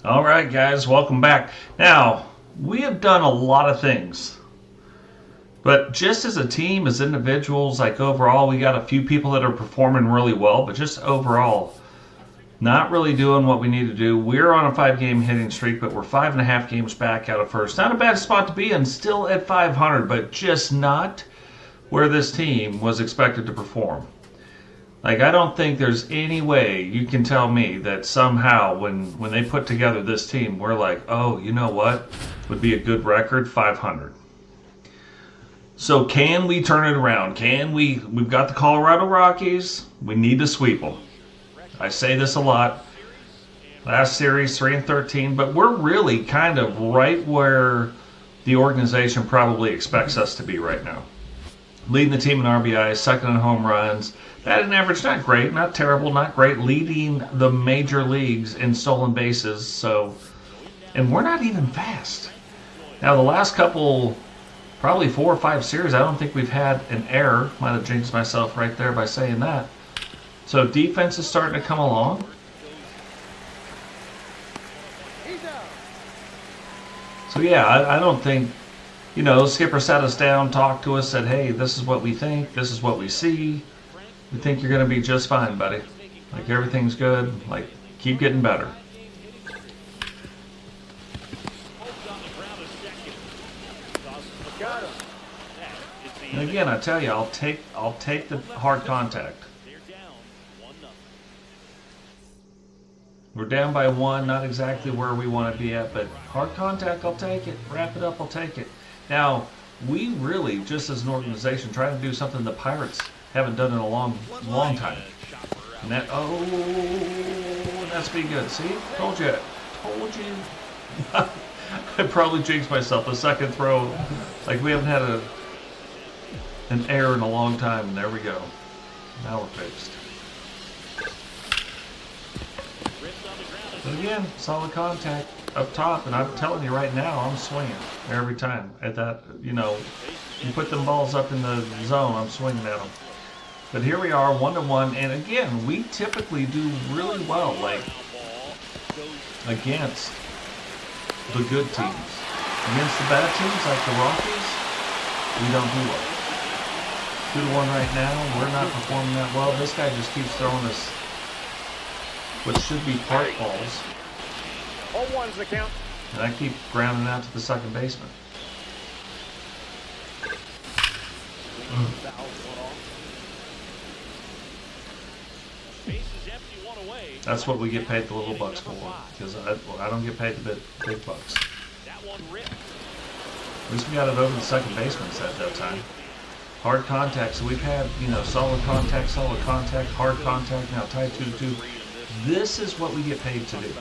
All right, guys, welcome back. Now, we have done a lot of things, but just as a team, as individuals, like overall, we got a few people that are performing really well, but just overall, not really doing what we need to do. We're on a 5-game hitting streak, but we're 5.5 games back out of first. Not a bad spot to be in, still at 500, but just not where this team was expected to perform. Like, I don't think there's any way you can tell me that somehow when they put together this team, we're like, oh, you know what would be a good record? 500. So can we turn it around? We've got the Colorado Rockies. We need to sweep them. I say this a lot. Last series, 3-13, but we're really kind of right where the organization probably expects us to be right now. Leading the team in RBIs, second in home runs. Batting average, not great, not terrible, not great. Leading the major leagues in stolen bases. And we're not even fast. Now, the last couple, probably 4 or 5 series, I don't think we've had an error. Might have jinxed myself right there by saying that. So defense is starting to come along. So yeah, I don't think, Skipper sat us down, talked to us, said, hey, this is what we think, this is what we see. We think you're going to be just fine, buddy. Like, everything's good. Like, keep getting better. And again, I tell you, I'll take the hard contact. We're down by 1, not exactly where we want to be at, but hard contact, I'll take it. Wrap it up, I'll take it. Now, we really, just as an organization, trying to do something the Pirates haven't done in a long time. And that's be good. See? Told you. I probably jinxed myself. The second throw, like we haven't had an error in a long time, and there we go. Now we're fixed. But again, solid contact up top, and I'm telling you right now, I'm swinging every time at that. You put them balls up in the zone, I'm swinging at them. But here we are, 1-1, and again, we typically do really well, like against the good teams. Against the bad teams, like the Rockies, we don't do well. 2-1 right now, we're not performing that well. This guy just keeps throwing us what should be park balls. 0-1's the count. And I keep grounding out to the second baseman. That's what we get paid the little bucks for, because I don't get paid the big bucks. At least we got it over the second baseman at that time. Hard contact, so we've had, solid contact, hard contact, now tied 2-2. This is what we get paid to do.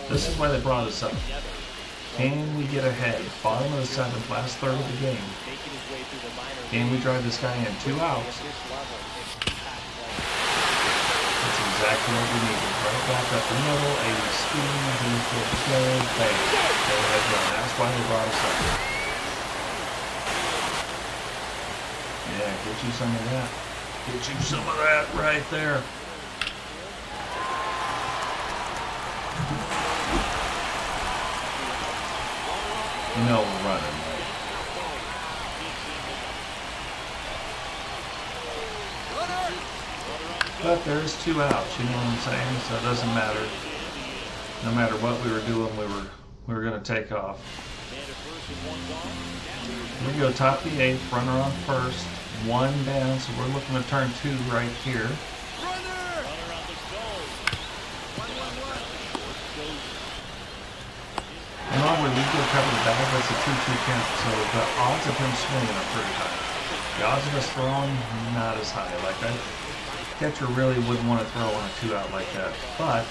This is why they brought us up. Can we get ahead? Bottom of the 7th, last third of the game. Can we drive this guy in? 2 outs. That's exactly what we needed. Right back up the middle, 80 speed, infield play, bang. Go ahead, run. That's why they brought us up. Yeah, get you some of that. Get you some of that right there. We're running. But there's 2 outs, you know what I'm saying? So it doesn't matter. No matter what we were doing, we were going to take off. Here we go, top of the 8th, runner on first, 1 down, so we're looking to turn 2 right here. And all we do cover the bag, that's a 2-2 count, so the odds of him swinging are pretty high. The odds of us throwing, not as high. Like, that catcher really wouldn't want to throw on a 2 out like that, but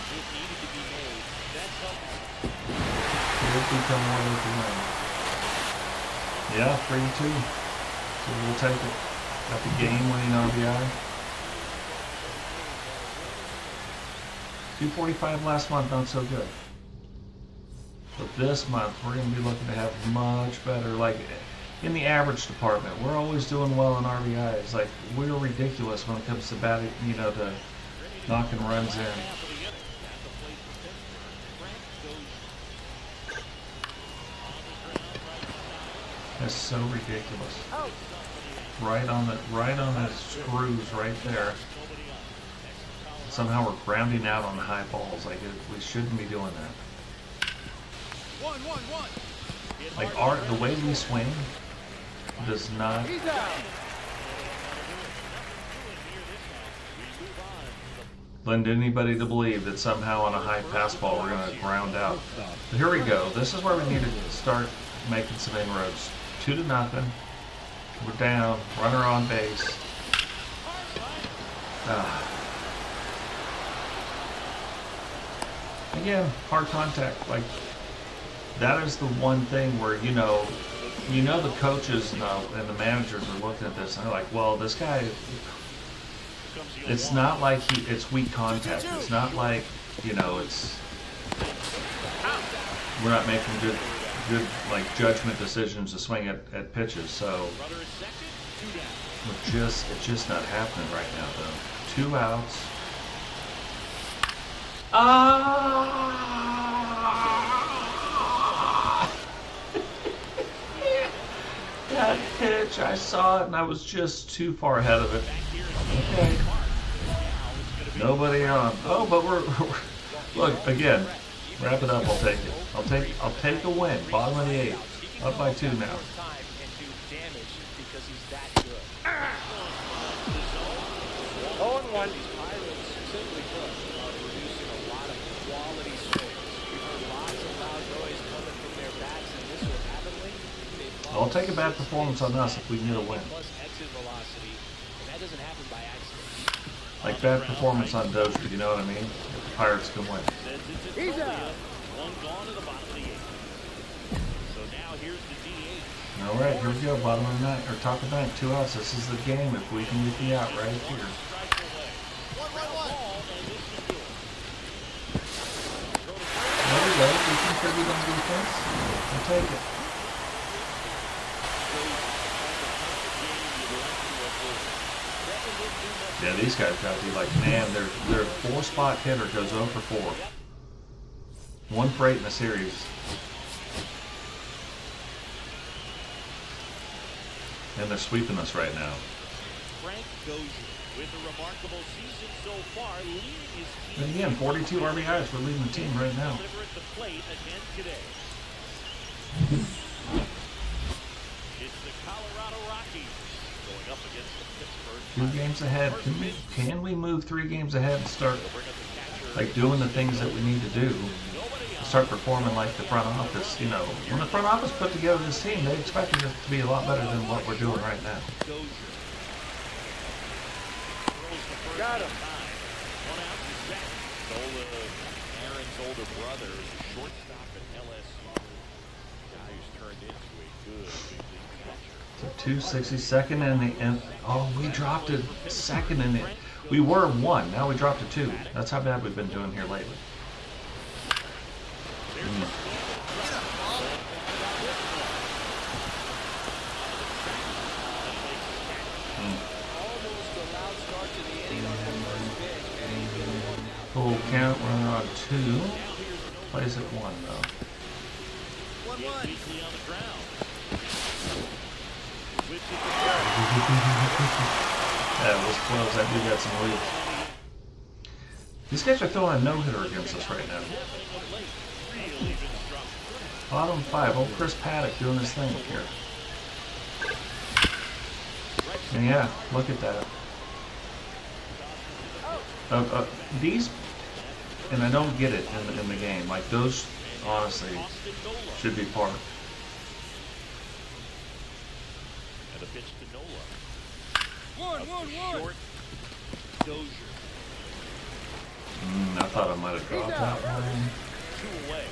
it could become more with the win. Yeah, 3-2, so we'll take it. Got the game-winning RBI. 245 last month, not so good. But this month, we're going to be looking to have much better, like in the average department. We're always doing well in RBIs. Like, we're ridiculous when it comes to batting, to knocking runs in. is so ridiculous. Right on the screws right there. Somehow we're grounding out on the high balls. Like we shouldn't be doing that. Like the way we swing does not. Lend anybody to believe that somehow on a high pass ball we're going to ground out. But here we go. This is where we need to start making some inroads. 2-0. We're down. Runner on base. Again, hard contact. Like that is the one thing where you know the coaches and the managers are looking at this and they're like, well, this guy. It's not like it's weak contact. It's not like it's we're not making good like judgment decisions to swing at pitches. So it's just not happening right now though. 2 outs. That pitch, I saw it and I was just too far ahead of it. Okay. Nobody on. Oh, but we're look again. Wrap it up. I'll take it. I'll take a win. Bottom of the 8th. Up by 2 now. Oh, and 1. I'll take a bad performance on us if we can get a win. Like bad performance on Dozhier, you know what I mean? If the Pirates can win. He's out. All right, here we go. Bottom of the 9th, or top of the 9th, 2 outs. This is the game if we can get the out right here. There we go. We contribute on defense. I'll take it. Yeah, these guys got to be like, man, their 4-spot hitter goes 0 for 4. 1 for 8 in the series. And they're sweeping us right now. Frank Dozhier with a remarkable season so far, leading his team. And again, 42 RBIs. We're leading the team right now. At the plate again today. It's the Colorado Rockies going up against the Pittsburgh. 2 games ahead. Can we move 3 games ahead and start like doing the things that we need to do? Start performing like the front office. When the front office put together this team, they expected it to be a lot better than what we're doing right now. Got him. Aaron's older brother, shortstop at LSU. Guy who's turned into a good big league catcher. So 262nd in the end. Oh, we dropped it 2nd in it. We were 1. Now we dropped to 2. That's how bad we've been doing here lately. Full count, runner on 2. Plays at 1 though. 1-1. That was close. I do got some leads. These guys are throwing a no-hitter against us right now. Bottom 5. Old Chris Paddock doing his thing here. And yeah, look at that. These, and I don't get it in the game. Like those, honestly, should be parked. And a pitch to Nola. 1-1-1. Dozhier. I thought I might have dropped that one. 2 away.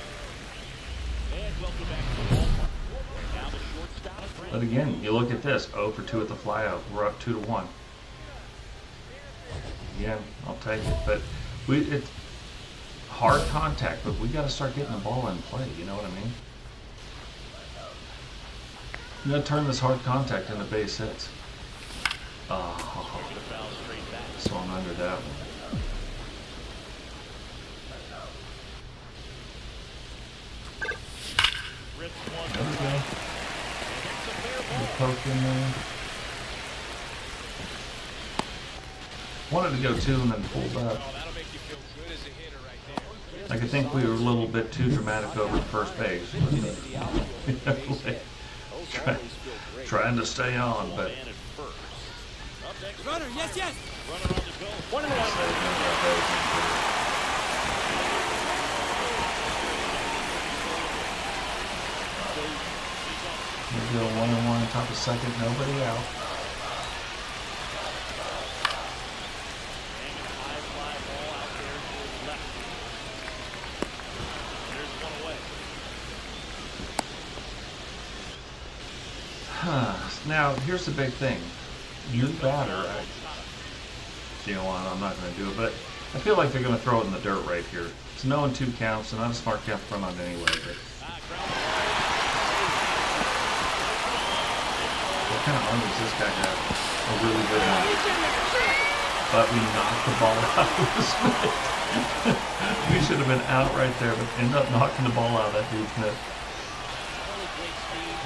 And welcome back to the ballpark. Now the shortstop. But again, you look at this. 0 for 2 at the flyout. We're up 2-1. Yeah, I'll take it. But it's hard contact, but we got to start getting the ball in play. You know what I mean? You got to turn this hard contact into base hits. Oh, swung under that one. There we go. poke in there. Wanted to go 2 and then pulled up. Oh, that'll make you feel good as a hitter right there. Like, I think we were a little bit too dramatic over at first base. Trying to stay on, but Runner, yes, yes. Runner on the go. 1 and 1. we go 1-1 top of second, nobody out. High fly ball out there towards left. There's one away. Now, here's the big thing. You batter, I'm not going to do it, but I feel like they're going to throw it in the dirt right here. It's 0-2 counts, and not a smart count front on anyway. But what kind of arm does this guy have? A really good one. But we knocked the ball out of his mitt. We should have been out right there, but ended up knocking the ball out of that dude's mitt.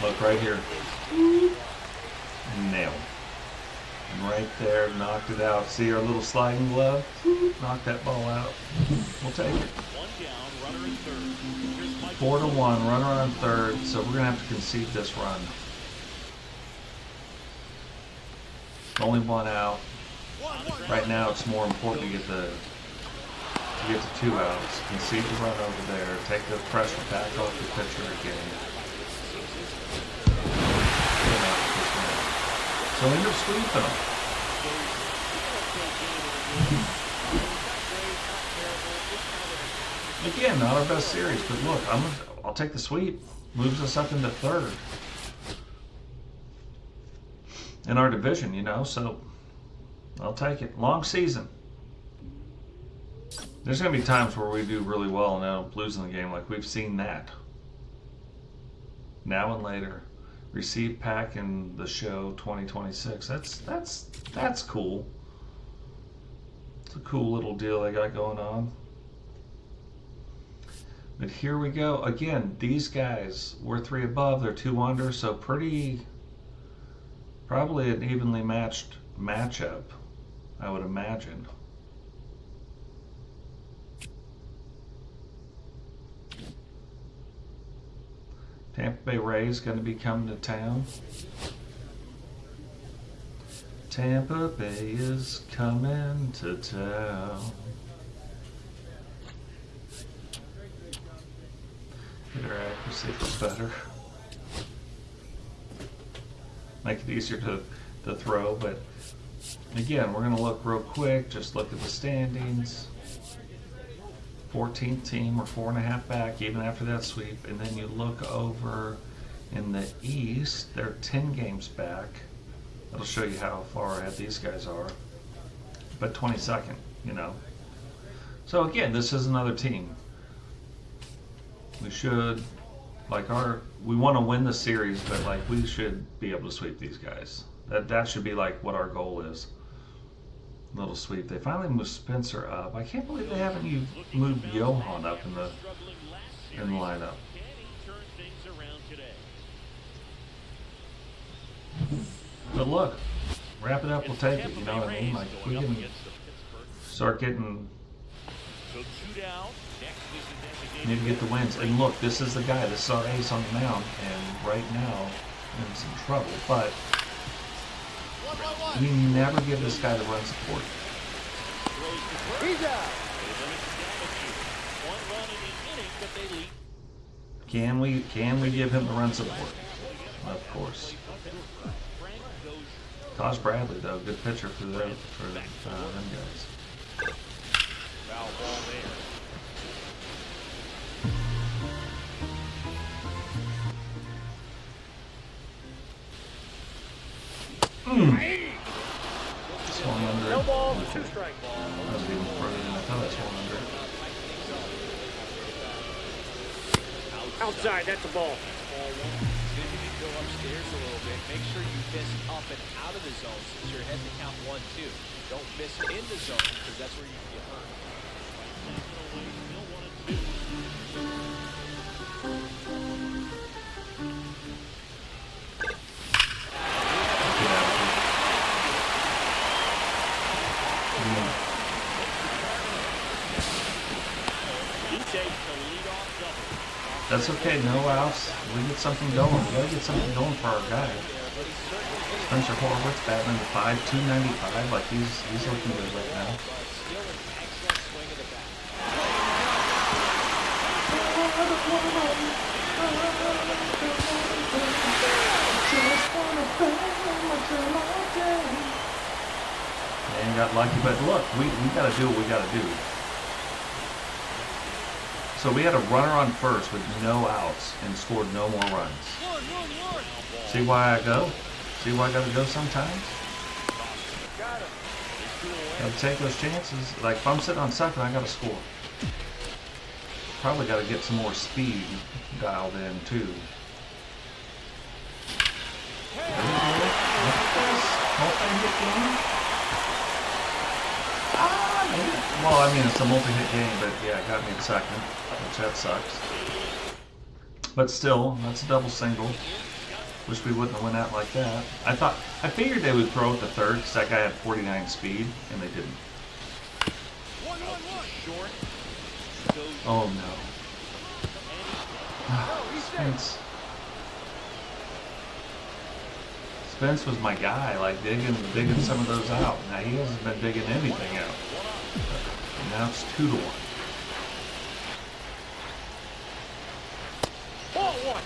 Look right here. Nailed. And right there, knocked it out. See our little sliding glove? Knocked that ball out. We'll take it. 1 down, runner in third. Here's Mike. 4-1, runner on third, so we're going to have to concede this run. Only 1 out. Right now, it's more important to get the 2 outs. Concede the run over there. Take the pressure back off the pitcher again. So we end up sweeping them. Again, not our best series, but look, I'll take the sweep. Moves us up into third in our division, so I'll take it. Long season. There's going to be times where we do really well and end up losing the game, like we've seen that. Now and later. Receive pack in the show 2026. That's cool. It's a cool little deal they got going on. But here we go. Again, these guys, we're 3 above, they're 2 under, so probably an evenly matched matchup, I would imagine. Tampa Bay Rays going to be coming to town. Tampa Bay is coming to town. Get our accuracy for better. Make it easier to throw, but again, we're going to look real quick. Just look at the standings. 14th team, we're 4.5 back even after that sweep, and then you look over in the East, they're 10 games back. That'll show you how far ahead these guys are, but 22nd, So again, this is another team. We should, we want to win the series, but we should be able to sweep these guys. That should be what our goal is. Little sweep. They finally moved Spencer up. I can't believe they haven't moved Johan up in the lineup. But look, wrap it up, we'll take it. You know what I mean? We can start getting. Need to get the wins. And look, this is the guy. This is our ace on the mound, and right now in some trouble. But we never give this guy the run support. He's out. Can we give him the run support? Of course. Tosh Bradley, though, good pitcher for them guys. Foul ball there. Swung under. No ball, Okay. 2 strike ball. That was even further than I thought I swung under. Outside, that's a ball. Maybe you can go upstairs a little bit. Make sure you miss up and out of the zone since you're heading to count 1-2. Don't miss in the zone because that's where you can get hurt. safe. That's okay, no outs. We get something going. We gotta get something going for our guy. Spencer Horwitz batting in the 5, 295. Like he's looking good right now. Still an excellent swing of the bat. And got lucky, but look, we gotta do what we gotta do. So we had a runner on first with no outs and scored no more runs. See why I go? See why I gotta go sometimes? Gotta take those chances. Like if I'm sitting on second, I gotta score. Probably gotta get some more speed dialed in too. Multi-hit game? Well, I mean, it's a multi-hit game, but yeah, it got me in second, which that sucks. But still, that's a double single. Wish we wouldn't have went out like that. I figured they would throw it to third because that guy had 49 speed, and they didn't. Oh no. Spence was my guy, like digging some of those out. Now he hasn't been digging anything out. And now it's 2-1. Ball one.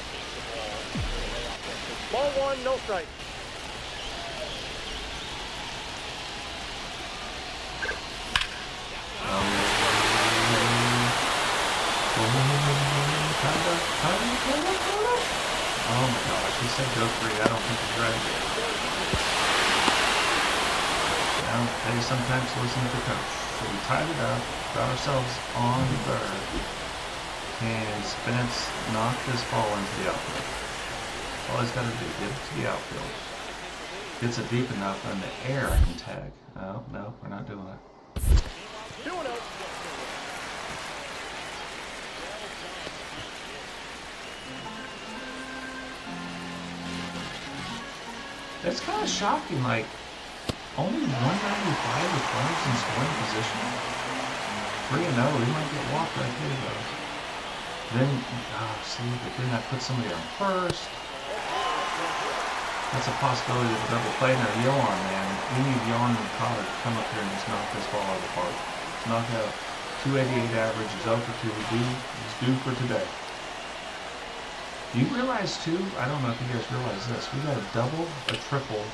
Ball one, no strike. Oh my gosh, he said go 3. I don't think he's ready. Now, they sometimes listen to the coach. So we tied it up, got ourselves on third, and Spence knocked this ball into the outfield. All he's got to do, get it to the outfield. Gets it deep enough in the air I can tag. Oh, no, we're not doing it. 2-0. It's kind of shocking, like, only 195 with runners in scoring position. 3-0, he might get walked right here, though. Then, see, but then I put somebody on first. That's a possibility of a double play. Now, Yohan, man, we need Yohan and Cotter to come up here and just knock this ball out of the park. Let's knock out 288 average, is 0 for 2, he's due for today. Do you realize, too, I don't know if you guys realize this, we got a double, a triple.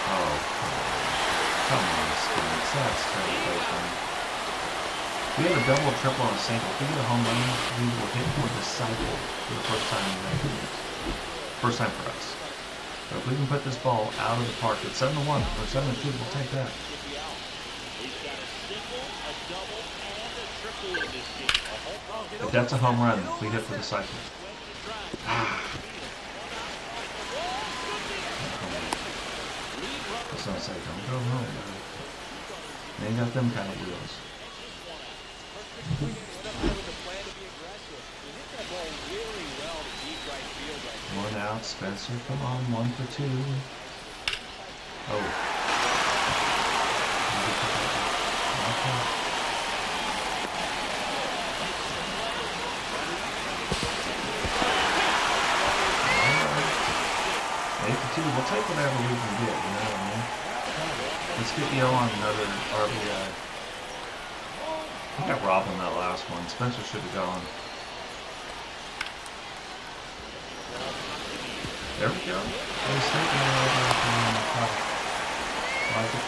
Oh, come on, Spence, that's terrible. We had a double, a triple, and a single. If we get a home run, we will hit for the cycle for the first time in the game. First time for us. But if we can put this ball out of the park at 7-1 or 7-2, we'll take that. If that's a home run, we hit for the cycle. I was gonna say, don't go home, buddy. They ain't got them kind of wheels. One out, Spencer, come on, 1 for 2. Oh. Okay. We'll take whatever we can get, you know what I mean? Let's get Yo on another RBI. We got robbed on that last one. Spencer should have gone. There we go. Like it.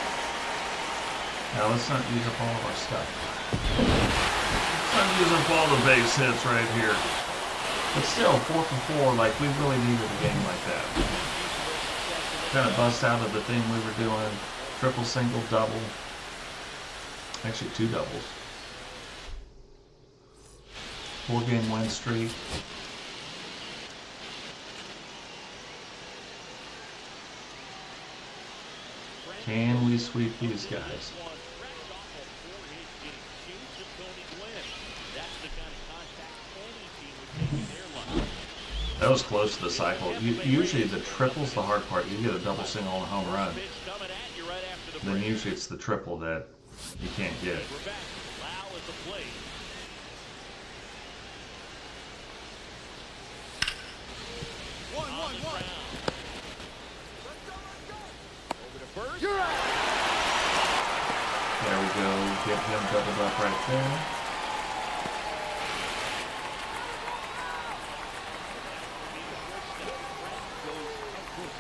Now let's not use up all of our stuff. Let's not use up all the base hits right here. But still, 4 for 4, like we really needed a game like that. Kind of bust out of the thing we were doing. Triple, single, double. Actually, 2 doubles. 4-game win streak. Can we sweep these guys? That was close to the cycle. Usually the triple's the hard part. You get a double, single, and a home run. Then usually it's the triple that you can't get. the plate. On the ground. Over to first. You're out. There we go. Get him doubled up right there.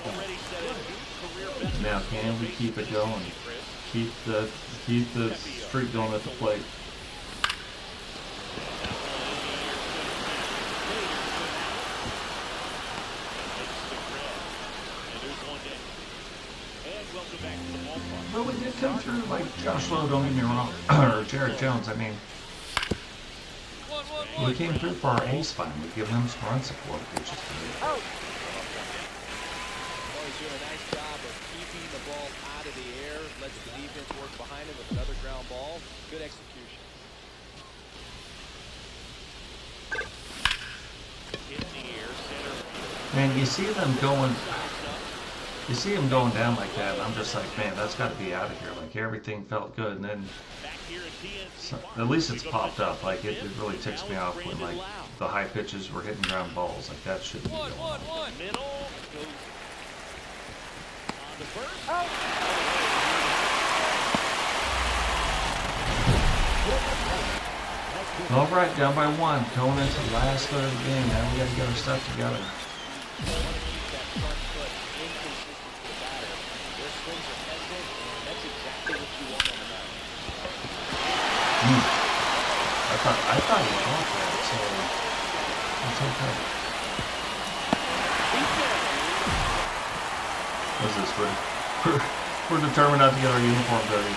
Already set a new career best. Now, can we keep it going? Keep the streak going at the plate. Well, we did come through, like Josh Lowe, don't get me wrong, or Jared Jones. I mean, we came through for our ace finally. We've given him some run support, which is good. Out. Well, he's doing a nice job of keeping the ball out of the air, lets the defense work behind him with another ground ball. Good execution. In the air, center. Man, you see them going. You see him going down like that, and I'm just like, man, that's got to be out of here. Like, everything felt good, and then Back here at TNC Park, at least it's popped up. Like, it really ticks me off when, like, the high pitches were hitting ground balls. Like, that shouldn't be going on. middle goes on to first. Out. All right, down by one, going into the last third of the game. Now we got to get our stuff together. That front foot inconsistent to the batter. Their swings are hesitant, and that's exactly what you want on the mound. I thought he caught that, so it's okay. What's this? We're determined not to get our uniform dirty.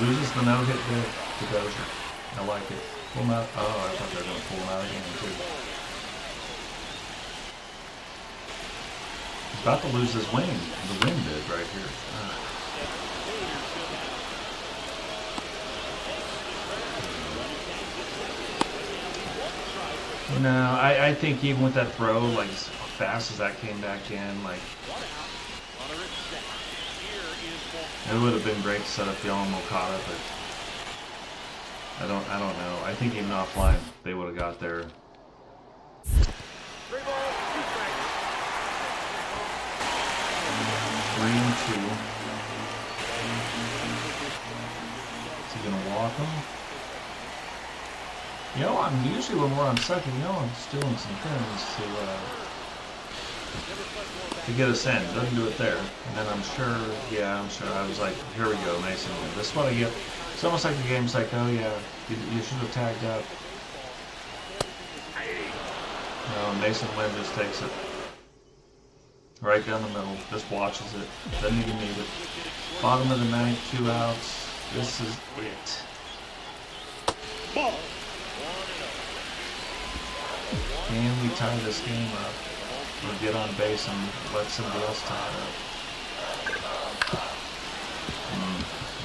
Loses the no-hit bid to Dozhier. I like it. Pull him out. Oh, I thought they were going to pull him out again, too. He's about to lose his wing. The wind did right here. No, I think even with that throw, like as fast as that came back in, like it would have been great to set up Yohan Moncada, but I don't know. I think even offline they would have got there. 3 balls, 2 strikes. 3-2. Is he gonna walk him? You know, I'm usually when we're on second, you know, I'm just doing some things to get us in. Doesn't do it there. And then I'm sure I was like, here we go, Mason. This is what I get. It's almost like the game's like, oh yeah, you should have tagged up. No, Mason Lynn just takes it right down the middle, just watches it, doesn't even need it. Bottom of the ninth, 2 outs. This is it. Ball. Can we tie this game up or get on base and let somebody else tie it up?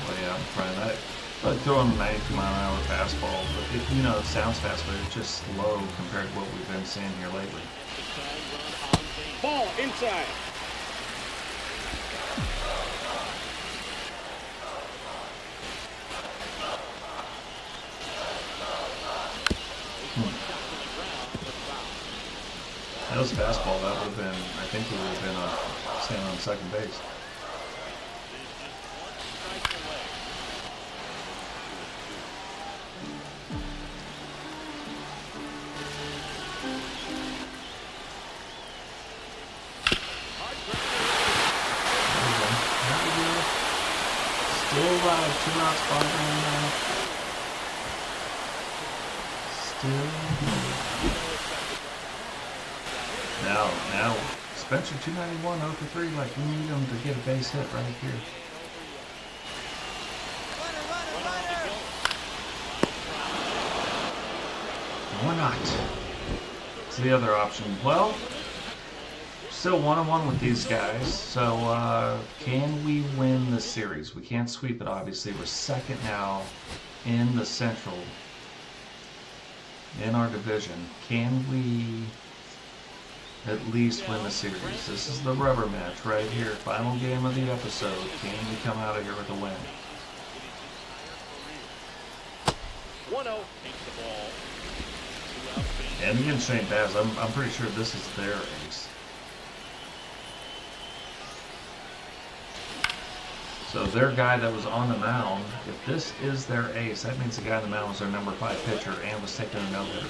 Well, yeah, I'm trying that. Like throwing a 90-mile-an-hour fastball, but it sounds fast, but it's just slow compared to what we've been seeing here lately. Ball inside. That was a fastball. That would have been, I think we would have been standing on second base. Still alive, 2 outs, 5 down now. Still. Now, Spencer 291, 0 for 3. Like, we need him to get a base hit right here. Why not? It's the other option. Well, still 1-1 with these guys. So, can we win the series? We can't sweep it, obviously. We're second now in the Central, in our division. Can we at least win the series? This is the rubber match right here. Final game of the episode. Can we come out of here with a win? 1-0. Takes the ball. 2 out base. And against Shane Bass, I'm pretty sure this is their ace. So their guy that was on the mound, if this is their ace, that means the guy on the mound was their number 5 pitcher and was taking a no-hitter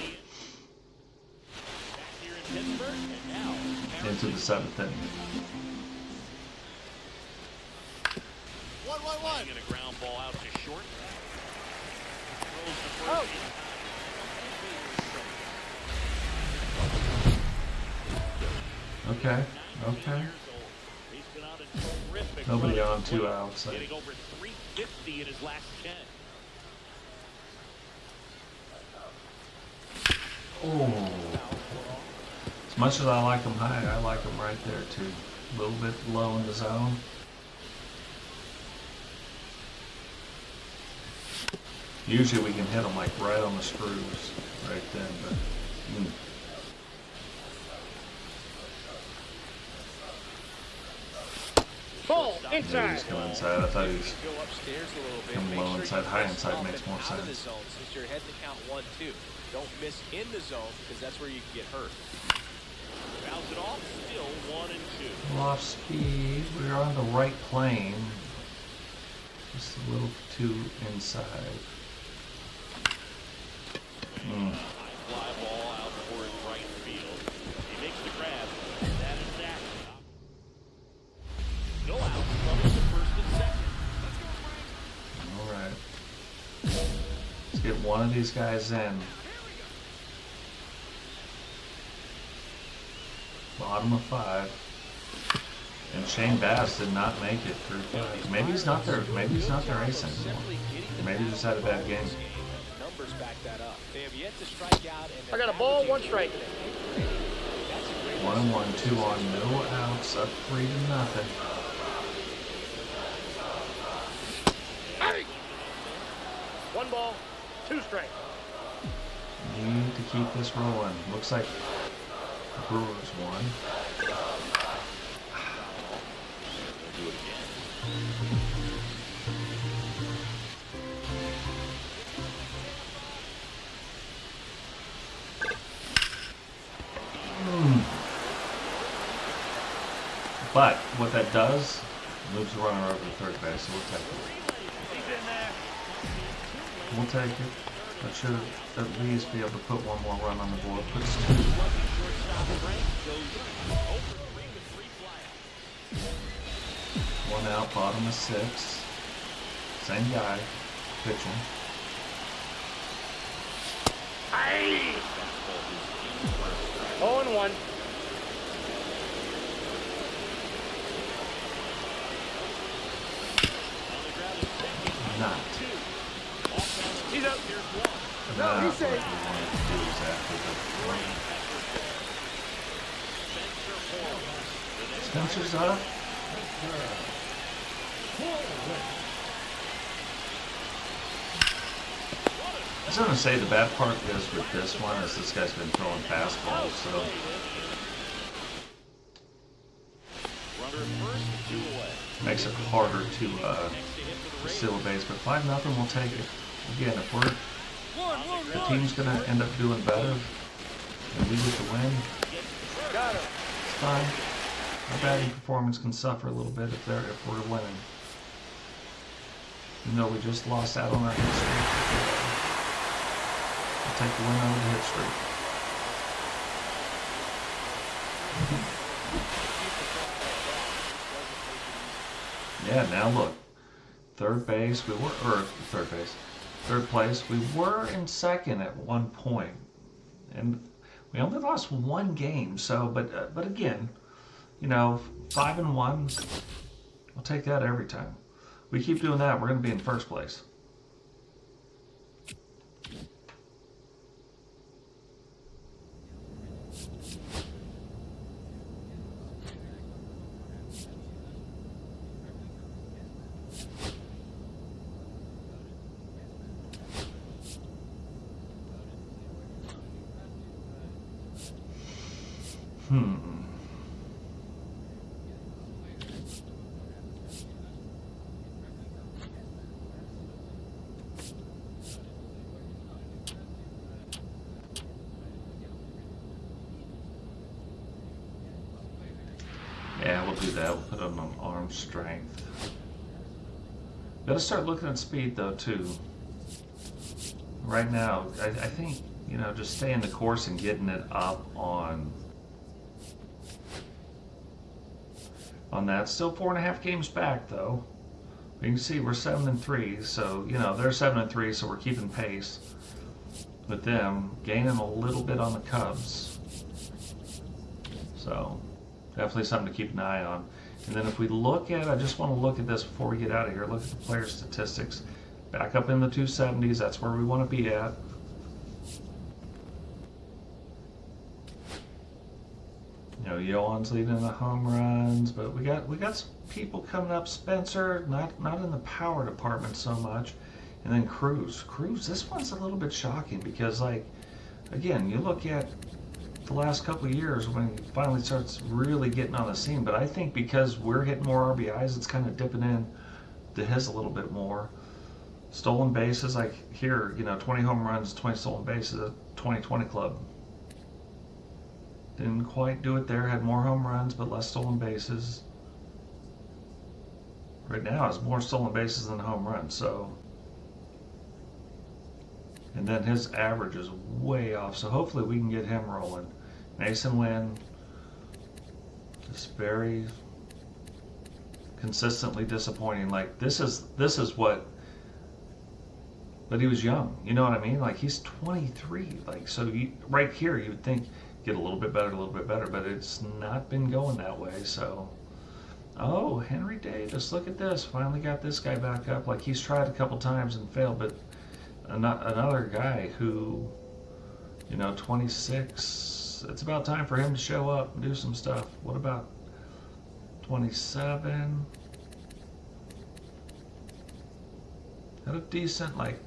Back here in Pittsburgh, and now into the 7th inning. 1-1-1. getting a ground ball out to short. Throws the Oh. first. Okay, okay. He's been on a terrific Nobody run. on, 2 outs. Getting over 350 in his last 10. Oh. As much as I like them high, I like them right there too. A little bit low in the zone. Usually we can hit them like right on the screws right then, but Ball maybe inside. he's coming inside. I thought he was. Go upstairs a little bit. Come Make low sure inside, you high miss inside up makes and more out of the sense. zone since you're heading to count 1-2. Don't miss in the zone because that's where you can get hurt. Fouls it off, still 1-2. Off speed. We're on the right plane. Just a little too inside. High fly ball out towards right field. He makes the grab. That is that. No out. Runners to first and second. All right. Let's get one of these guys in. Bottom of 5. And Shane Bass did not make it through 5. Maybe he's not their ace anymore. Maybe he just had a bad game. Numbers back that up. They have yet to strike out. And I got a ball, 1 strike. 1-1, 2 on, no outs, up 3-0. Hey! 1 ball, 2 strike. Need to keep this rolling. Looks like the Brewers won. They'll do it again. But what that does, moves the runner over to third base, so we'll take it. We'll take it. That should at least be able to put one more run on the board. Puts 2. Shortstop Frank Dozhier over 3 with 3 flyouts. 1 out, bottom of 6. Same guy, pitching. Hey! 0-1. Not. He's up. Not he's safe. what we wanted to do exactly, but Spencer's up. I was gonna say the bad part is with this one is this guy's been throwing fastballs, so Runner at first, 2 away. makes it harder to steal a base. But 5-0, we'll take it. Again, if we're the team's gonna end up doing better and we get the win, Got him. it's fine. Our batting performance can suffer a little bit if we're winning. Even though we just lost out on our hit streak, we'll take the win over the hit streak. Yeah, now look. Third place, we were in second at one point, and we only lost 1 game. So, but again, you know, 5-1, I'll take that every time. We keep doing that, we're going to be in first place. we'll do that. We'll put him on arm strength. Got to start looking at speed though too. Right now, I think, you know, just staying the course and getting it up on that. Still 4.5 games back though. You can see we're 7-3, so you know they're 7-3, so we're keeping pace with them, gaining a little bit on the Cubs. So definitely something to keep an eye on. And then if we look at, I just want to look at this before we get out of here. Look at the player statistics. Back up in the 270s. That's where we want to be at. You know, Yohan's leading the home runs, but we got some people coming up. Spencer, not in the power department so much, and then Cruz. This one's a little bit shocking because, like, again, you look at the last couple of years when he finally starts really getting on the scene. But I think because we're hitting more RBIs, it's kind of dipping in to his a little bit more. Stolen bases, like here, you know, 20 home runs, 20 stolen bases, a 20-20 club. Didn't quite do it there. Had more home runs, but less stolen bases. Right now, it's more stolen bases than home runs. So, and then his average is way off. So hopefully we can get him rolling. Mason Lynn, just very consistently disappointing. Like this is what. But he was young. You know what I mean? Like he's 23. Like so, right here you would think. Get a little bit better, but it's not been going that way. So, oh, Henry Davis, look at this. Finally got this guy back up. Like he's tried a couple times and failed, but another guy who, you know, 26. It's about time for him to show up and do some stuff. What about 27? Had a decent, like,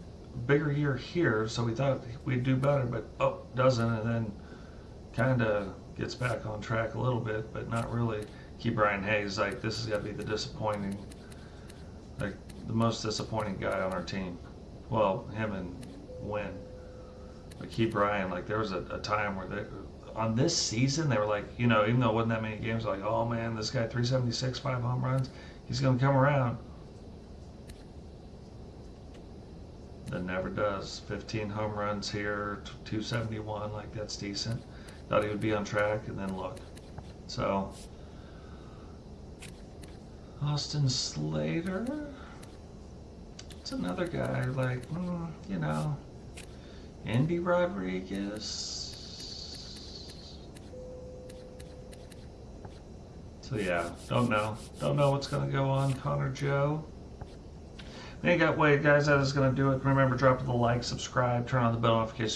bigger year here, so we thought we'd do better, but doesn't, and then kind of gets back on track a little bit, but not really. Key Brian Hayes, like this has got to be the most disappointing guy on our team. Well, him and Wynn. But Key Brian, like there was a time where on this season they were like, you know, even though it wasn't that many games, like, oh man, this guy 376, 5 home runs, he's gonna come around. That never does. 15 home runs here, 271, like that's decent. Thought he would be on track, and then look. So, Austin Slater. It's another guy, like, you know, Andy Rodriguez. So yeah, don't know what's gonna go on. Connor Joe. Anyway, guys, that is gonna do it. Remember, drop the like, subscribe, turn on the bell notifications.